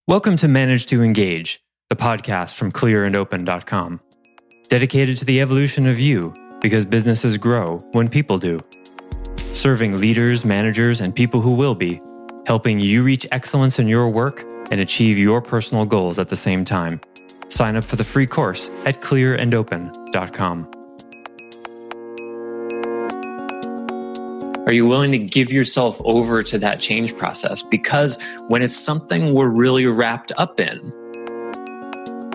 Welcome to Manage to Engage, the podcast from clearandopen.com. Dedicated to the evolution of you, because businesses grow when people do. Serving leaders, managers, and people who will be, helping you reach excellence in your work and achieve your personal goals at the same time. Sign up for the free course at clearandopen.com. Are you willing to give yourself over to that change process? Because when it's something we're really wrapped up in,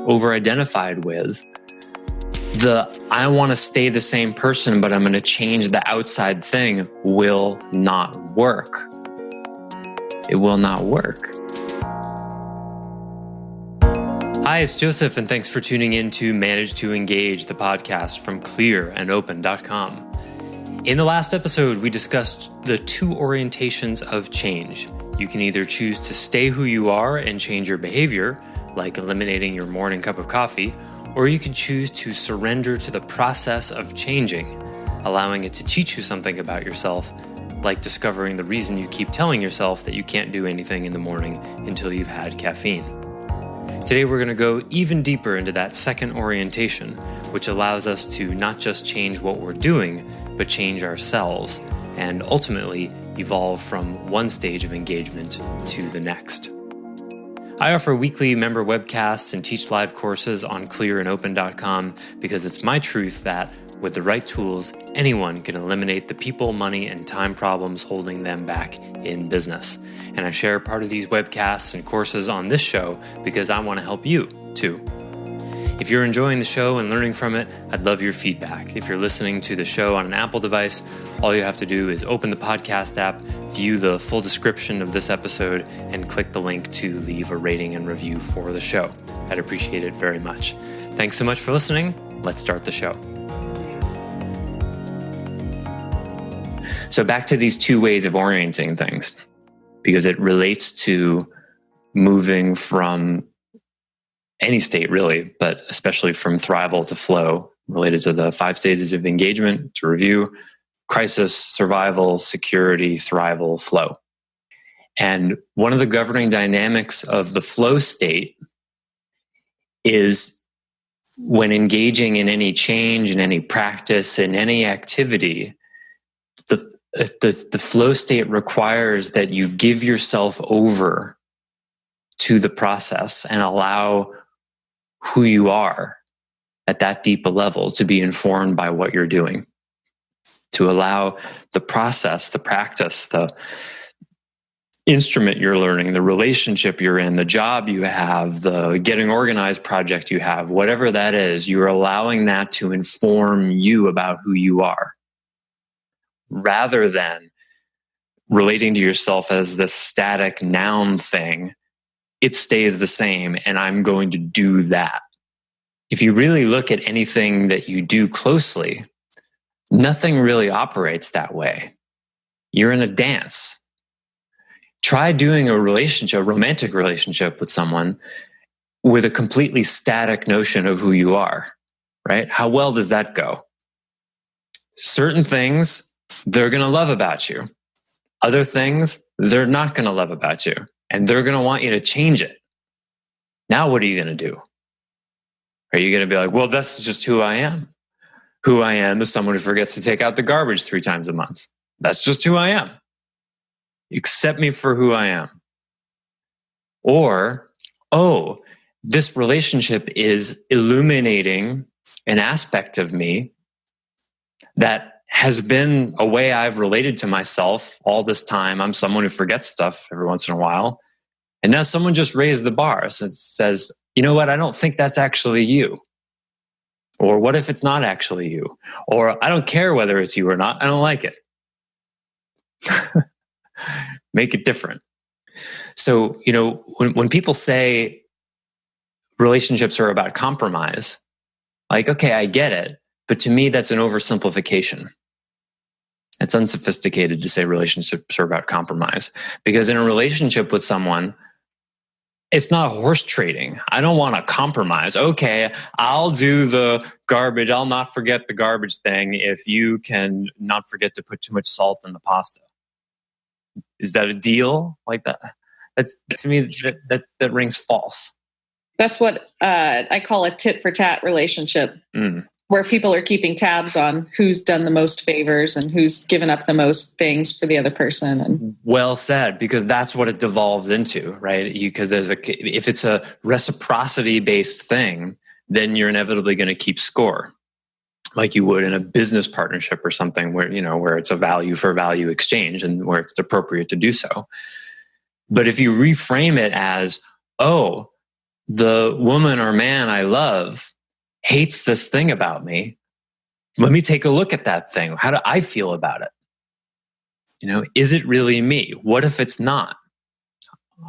over-identified with, I want to stay the same person, but I'm going to change the outside thing will not work. It will not work. Hi, it's Joseph, and thanks for tuning in to Manage to Engage, the podcast from clearandopen.com. In the last episode, we discussed the two orientations of change. You can either choose to stay who you are and change your behavior, like eliminating your morning cup of coffee, or you can choose to surrender to the process of changing, allowing it to teach you something about yourself, like discovering the reason you keep telling yourself that you can't do anything in the morning until you've had caffeine. Today, we're going to go even deeper into that second orientation, which allows us to not just change what we're doing, but change ourselves, and ultimately evolve from one stage of engagement to the next. I offer weekly member webcasts and teach live courses on clearandopen.com because it's my truth that, with the right tools, anyone can eliminate the people, money, and time problems holding them back in business. And I share part of these webcasts and courses on this show because I want to help you, too. If you're enjoying the show and learning from it, I'd love your feedback. If you're listening to the show on an Apple device, all you have to do is open the podcast app, view the full description of this episode, and click the link to leave a rating and review for the show. I'd appreciate it very much. Thanks so much for listening. Let's start the show. So back to these two ways of orienting things, because it relates to moving from any state really, but especially from thrival to flow, related to the 5 stages of engagement, to review: crisis, survival, security, thrival, flow. And one of the governing dynamics of the flow state is when engaging in any change, in any practice, in any activity, the flow state requires that you give yourself over to the process and allow who you are at that deep a level to be informed by what you're doing, to allow the process, the practice, the instrument you're learning, the relationship you're in, the job you have, the getting organized project you have, whatever that is, you're allowing that to inform you about who you are, rather than relating to yourself as this static noun thing. It stays the same, and I'm going to do that. If you really look at anything that you do closely, nothing really operates that way. You're in a dance. Try doing a romantic relationship with someone with a completely static notion of who you are, right? How well does that go? Certain things they're going to love about you. Other things they're not going to love about you. And they're going to want you to change it. Now, what are you going to do? Are you going to be like, well, that's just who I am? Who I am is someone who forgets to take out the garbage 3 times a month. That's just who I am. Accept me for who I am. Or, oh, this relationship is illuminating an aspect of me that has been a way I've related to myself all this time. I'm someone who forgets stuff every once in a while. And now someone just raised the bar and says, you know what? I don't think that's actually you. Or what if it's not actually you? Or I don't care whether it's you or not. I don't like it. Make it different. So, when people say relationships are about compromise, like, okay, I get it. But to me, that's an oversimplification. It's unsophisticated to say relationships are about compromise, because in a relationship with someone, it's not horse trading. I don't want to compromise. Okay, I'll do the garbage. I'll not forget the garbage thing if you can not forget to put too much salt in the pasta. Is that a deal like that? That's to me that rings false. That's what I call a tit for tat relationship, where people are keeping tabs on who's done the most favors and who's given up the most things for the other person. And well said, because that's what it devolves into, right? Because if it's a reciprocity based thing, then you're inevitably going to keep score, like you would in a business partnership or something where it's a value for value exchange and where it's appropriate to do so. But if you reframe it as, oh, the woman or man I love hates this thing about me, let me take a look at that thing. How do I feel about it? Is it really me? What if it's not?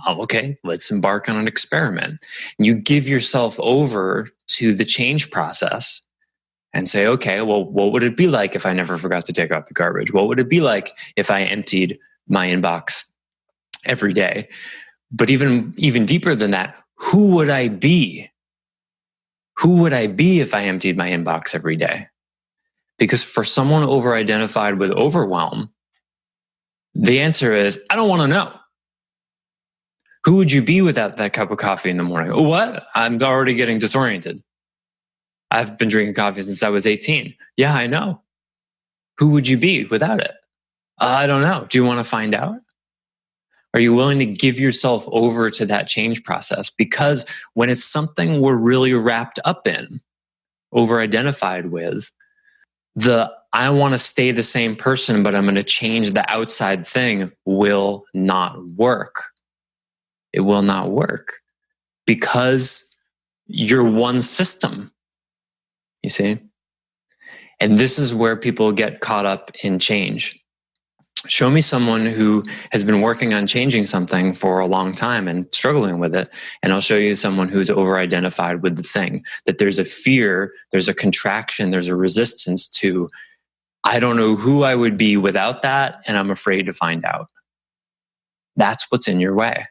Oh, okay, let's embark on an experiment. You give yourself over to the change process and say, okay, well, what would it be like if I never forgot to take out the garbage? What would it be like if I emptied my inbox every day? But even deeper than that, who would I be? Who would I be if I emptied my inbox every day? Because for someone over-identified with overwhelm, the answer is, I don't want to know. Who would you be without that cup of coffee in the morning? What? I'm already getting disoriented. I've been drinking coffee since I was 18. Yeah, I know. Who would you be without it? I don't know. Do you want to find out? Are you willing to give yourself over to that change process? Because when it's something we're really wrapped up in, over-identified with, I want to stay the same person, but I'm going to change the outside thing will not work. It will not work because you're one system, you see? And this is where people get caught up in change. Show me someone who has been working on changing something for a long time and struggling with it, and I'll show you someone who's over-identified with the thing, that there's a fear, there's a contraction, there's a resistance to, I don't know who I would be without that, and I'm afraid to find out. That's what's in your way.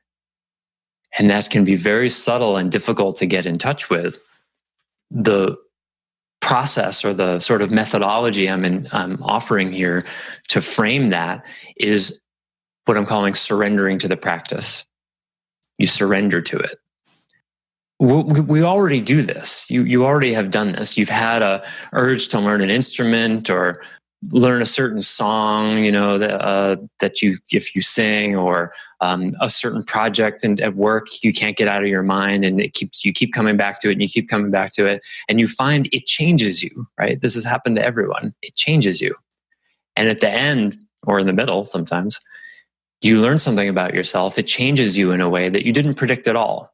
And that can be very subtle and difficult to get in touch with. The process or the sort of methodology I'm offering here to frame that is what I'm calling surrendering to the practice. You surrender to it. We already do this. You already have done this. You've had a urge to learn an instrument or learn a certain song, that if you sing, or a certain project at work you can't get out of your mind, and you keep coming back to it, and you keep coming back to it, and you find it changes you, right? This has happened to everyone. It changes you. And at the end, or in the middle sometimes, you learn something about yourself. It changes you in a way that you didn't predict at all.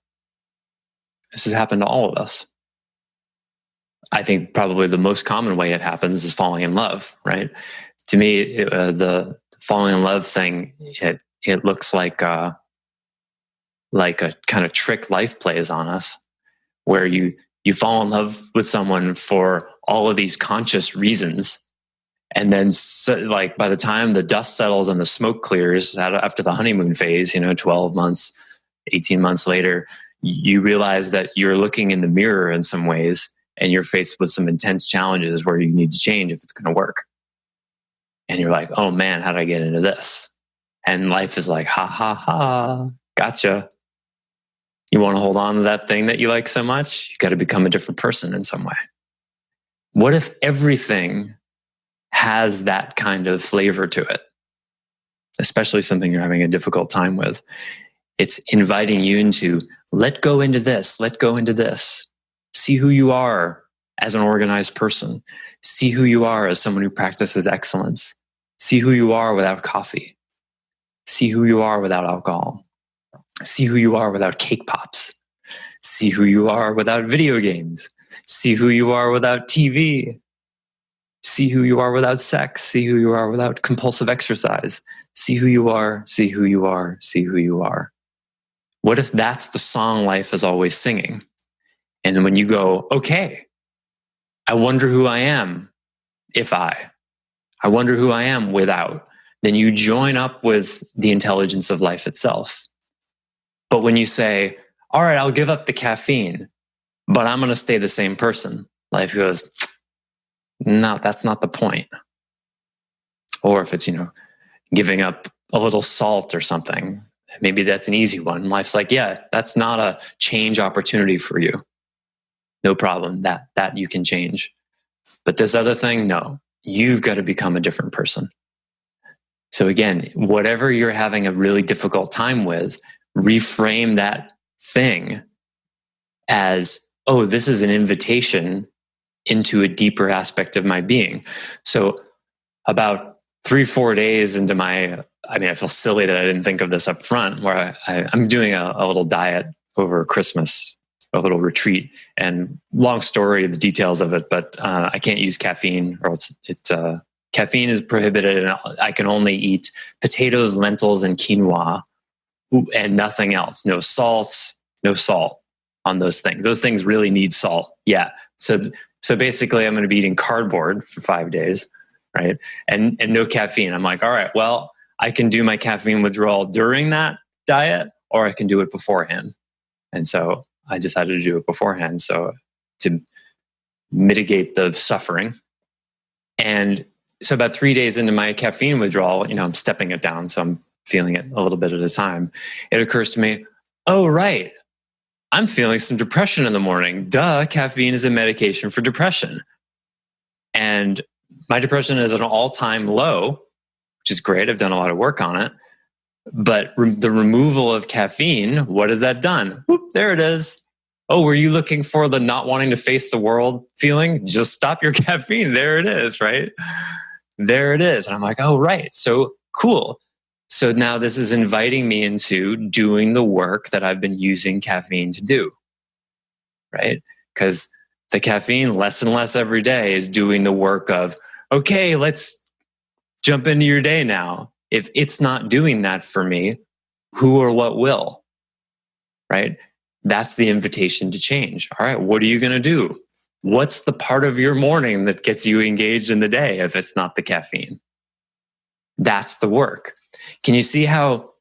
This has happened to all of us. I think probably the most common way it happens is falling in love, right? To me, the falling in love thing, it looks like a kind of trick life plays on us, where you fall in love with someone for all of these conscious reasons, and then by the time the dust settles and the smoke clears after the honeymoon phase, 12 months, 18 months later, you realize that you're looking in the mirror in some ways, and you're faced with some intense challenges where you need to change if it's going to work. And you're like, oh man, how did I get into this? And life is like, ha, ha, ha, gotcha. You want to hold on to that thing that you like so much? You got to become a different person in some way. What if everything has that kind of flavor to it? Especially something you're having a difficult time with. It's inviting you into, let go into this, let go into this. See who you are as an organized person. See who you are as someone who practices excellence. See who you are without coffee. See who you are without alcohol. See who you are without cake pops. See who you are without video games. See who you are without TV. See who you are without sex. See who you are without compulsive exercise. See who you are, see who you are, see who you are. What if that's the song life is always singing? And then when you go, okay, I wonder who I am I wonder who I am without, then you join up with the intelligence of life itself. But when you say, all right, I'll give up the caffeine, but I'm going to stay the same person, life goes, no, that's not the point. Or if it's, giving up a little salt or something, Maybe that's an easy one. Life's like, yeah, that's not a change opportunity for you. No problem. That you can change. But this other thing, no, you've got to become a different person. So again, whatever you're having a really difficult time with, reframe that thing as, oh, this is an invitation into a deeper aspect of my being. So about 3-4 days into I feel silly that I didn't think of this up front, where I'm doing a little diet over Christmas, a little retreat, and long story, the details of it, but I can't use caffeine, or caffeine is prohibited, and I can only eat potatoes, lentils, and quinoa, and nothing else. No salt on those things. Those things really need salt. Yeah. So basically, I'm going to be eating cardboard for 5 days, right? And no caffeine. I'm like, all right, well, I can do my caffeine withdrawal during that diet, or I can do it beforehand. And so I decided to do it beforehand, so to mitigate the suffering. And so about 3 days into my caffeine withdrawal, I'm stepping it down, so I'm feeling it a little bit at a time. It occurs to me, oh, right, I'm feeling some depression in the morning. Duh, caffeine is a medication for depression. And my depression is at an all-time low, which is great. I've done a lot of work on it. But the removal of caffeine, what has that done? Whoop, there it is. Oh, were you looking for the not wanting to face the world feeling? Just stop your caffeine. There it is, right? There it is. And I'm like, oh, right. So cool. So now this is inviting me into doing the work that I've been using caffeine to do, right? Because the caffeine, less and less every day, is doing the work of, okay, let's jump into your day now. If it's not doing that for me, who or what will, right? That's the invitation to change. All right, what are you going to do? What's the part of your morning that gets you engaged in the day if it's not the caffeine? That's the work. Can you see how,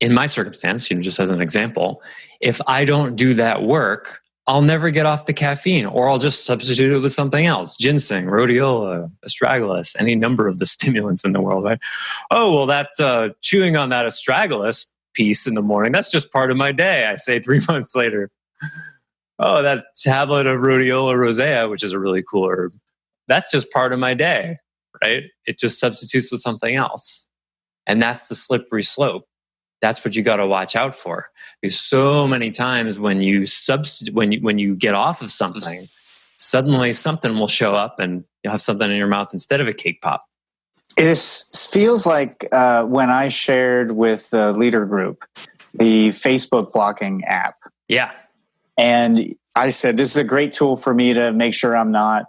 in my circumstance, just as an example, if I don't do that work, I'll never get off the caffeine, or I'll just substitute it with something else. Ginseng, rhodiola, astragalus, any number of the stimulants in the world, right? Oh, well, that chewing on that astragalus piece in the morning, that's just part of my day, I say 3 months later. Oh, that tablet of rhodiola rosea, which is a really cool herb, that's just part of my day, right? It just substitutes with something else. And that's the slippery slope. That's what you got to watch out for. Because so many times when you when you get off of something, suddenly something will show up and you'll have something in your mouth instead of a cake pop. It feels like when I shared with the leader group the Facebook blocking app. Yeah. And I said, this is a great tool for me to make sure I'm not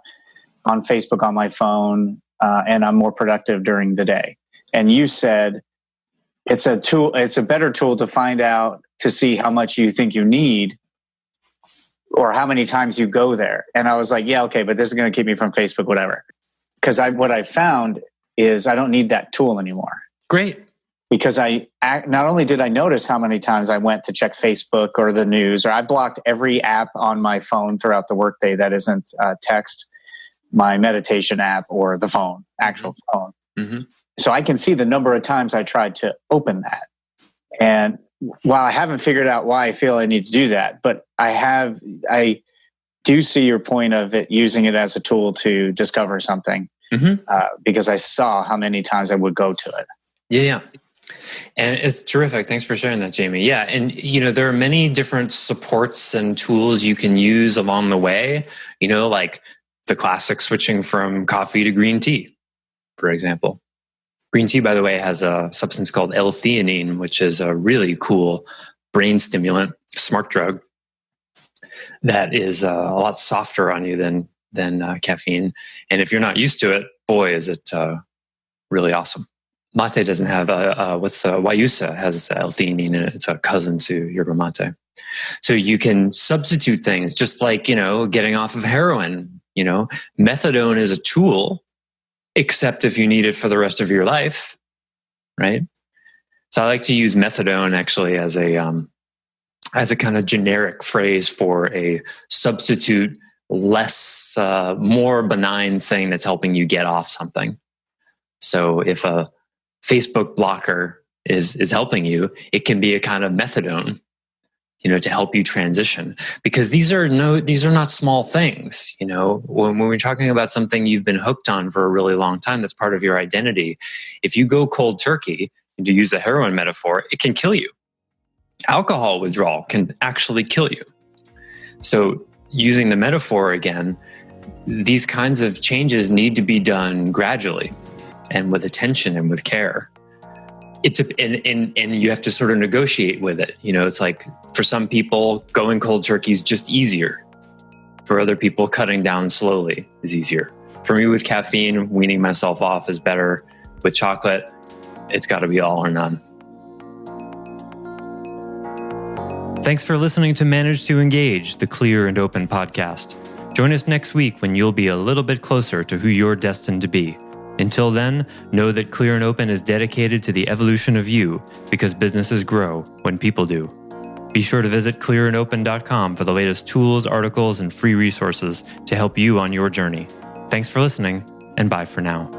on Facebook on my phone and I'm more productive during the day. And you said, it's a tool. It's a better tool to find out, to see how much you think you need or how many times you go there. And I was like, yeah, okay, but this is going to keep me from Facebook, whatever. Because what I found is I don't need that tool anymore. Great. Because not only did I notice how many times I went to check Facebook or the news, or I blocked every app on my phone throughout the workday that isn't text, my meditation app, or the phone, actual phone. Mm-hmm. So I can see the number of times I tried to open that. And while I haven't figured out why I feel I need to do that, but I do see your point of it, using it as a tool to discover something, because I saw how many times I would go to it. Yeah. And it's terrific. Thanks for sharing that, Jamie. Yeah. And, there are many different supports and tools you can use along the way, like the classic switching from coffee to green tea, for example. Green tea, by the way, has a substance called L-theanine, which is a really cool brain stimulant, smart drug, that is a lot softer on you than caffeine. And if you're not used to it, boy, is it really awesome. Mate doesn't have Guayusa has L-theanine in it. It's a cousin to yerba mate. So you can substitute things, just like, getting off of heroin. Methadone is a tool, except if you need it for the rest of your life, right? So I like to use methadone actually as a kind of generic phrase for a substitute, less, more benign thing that's helping you get off something. So if a Facebook blocker is helping you, it can be a kind of methadone, to help you transition, because these are not small things. When we're talking about something you've been hooked on for a really long time, that's part of your identity. If you go cold turkey, and to use the heroin metaphor, it can kill you. Alcohol withdrawal can actually kill you. So using the metaphor again, these kinds of changes need to be done gradually and with attention and with care. And you have to sort of negotiate with it. It's like, for some people, going cold turkey is just easier. For other people, cutting down slowly is easier. For me, with caffeine, weaning myself off is better. With chocolate, it's got to be all or none. Thanks for listening to Manage to Engage, the Clear and Open podcast. Join us next week when you'll be a little bit closer to who you're destined to be. Until then, know that Clear and Open is dedicated to the evolution of you, because businesses grow when people do. Be sure to visit clearandopen.com for the latest tools, articles, and free resources to help you on your journey. Thanks for listening, and bye for now.